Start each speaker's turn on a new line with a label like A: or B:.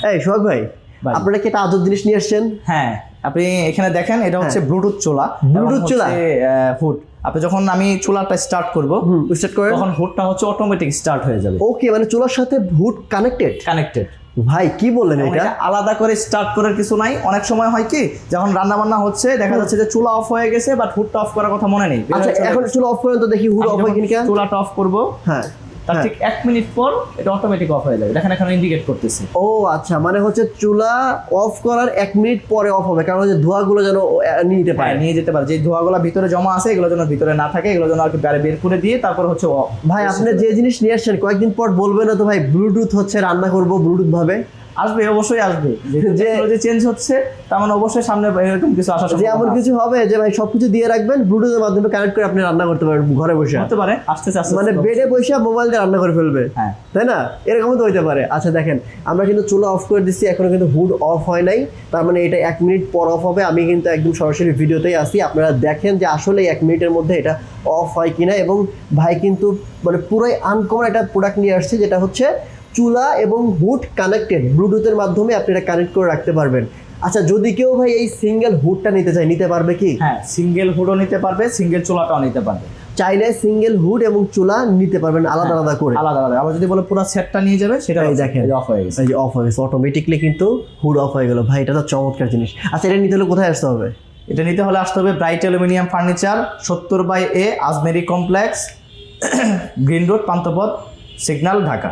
A: এই সোহাগ ভাই, আপনারা কি একটা আদর জিনিস নিয়ে আসছেন?
B: হ্যাঁ, আপনি এখানে দেখেন, এটা হচ্ছে ব্লুটুথ চুলা।
A: ব্লুটুথ চুলা,
B: হুড। আপনি যখন আমি চুলাটা স্টার্ট করব,
A: স্টার্ট করেন,
B: তখন হুডটা হচ্ছে অটোমেটিক স্টার্ট হয়ে যাবে।
A: ওকে, মানে চুলার সাথে হুড কানেক্টেড। ভাই কি বললেন, এটা
B: আলাদা করে স্টার্ট করার কিছু নাই। অনেক সময় হয় কি, যখন রান্না বান্না হচ্ছে দেখা যাচ্ছে যে চুলা অফ হয়ে গেছে, বাট হুডটা অফ করার কথা মনে নেই।
A: আচ্ছা, এখন চুলা অফ করেন তো দেখি হুড অফ হয় কিনা।
B: চুলাটা অফ করব,
A: হ্যাঁ,
B: তার ঠিক 1 মিনিট পর এটা অটোমেটিক অফ হয়ে যাবে। দেখেন এখানে ইন্ডিকেট করতেছে।
A: ও আচ্ছা, মানে হচ্ছে চুলা অফ করার 1 মিনিট পরে অফ হবে, কারণ হচ্ছে ধোঁয়াগুলো যেন নিতে পারে,
B: নিয়ে যেতে পারে। যে ধোঁয়াগুলো ভিতরে জমা আছে এগুলো যেন ভিতরে না থাকে, এগুলো যেন আর কি বাইরে বের করে দিয়ে তারপর হচ্ছে
A: ভাই আপনি যে জিনিস নিয়ে আসছেন কয়েকদিন পর বলবেন না তো ভাই ব্লুটুথ হচ্ছে রান্না করব ব্লুটুথ ভাবে?
B: আসবে, অবশ্যই আসবে। যে চেঞ্জ হচ্ছে তার মানে অবশ্যই সামনে এরকম কিছু আসা
A: যে এমন কিছু হবে যে ভাই সবকিছু দিয়ে রাখবেন, ব্লুটুথের মাধ্যমে কানেক্ট করে আপনি রান্না করতে পারবেন ঘরে বসে।
B: হতে পারে আস্তে আস্তে,
A: মানে বেডে বসে মোবাইল দিয়ে রান্না করে ফেলবে, তাই না? এরকম তো হইতে পারে। আচ্ছা দেখেন, আমরা কিন্তু চুলা অফ করে দিচ্ছি, এখনো কিন্তু হুড অফ হয় নাই, তার মানে এটা 1 মিনিট পর অফ হবে। আমি কিন্তু একদম সরাসরি ভিডিওতেই আসি, আপনারা দেখেন যে আসলে 1 মিনিটের মধ্যে এটা অফ হয় কিনা। এবং ভাই কিন্তু মানে পুরোই আনকমন একটা প্রোডাক্ট নিয়ে আসছে, যেটা হচ্ছে চুলা এবং হুড কানেক্টেড, ব্লুটুথের মাধ্যমে আপনি এটা কানেক্ট করে রাখতে পারবেন। আচ্ছা, যদি কেউ ভাই এই সিঙ্গেল হুডটা নিতে চায়, নিতে পারবে কি?
B: হ্যাঁ, সিঙ্গেল হুডও নিতে পারবে, সিঙ্গেল চুলাটাও নিতে পারবে।
A: চাইলে সিঙ্গেল হুড এবং চুলা নিতে পারবেন আলাদা আলাদা করে,
B: আলাদা আলাদা। আবার যদি বলে পুরো সেটটা নিয়ে যাবে, সেটা
A: দেখেন
B: অফ হয়ে গেছে।
A: এই যে অফ হয়ে গেছে, অটোমেটিকলি কিন্তু হুড অফ হয়ে গেল। ভাই এটা তো চমৎকার জিনিস। আচ্ছা, এটা নিতে হলে কোথায় আসতে হবে?
B: এটা নিতে হলে আসতে হবে bright aluminium furniture, 70/A, Ajmeri complex, green road, Panthapath signal, Dhaka.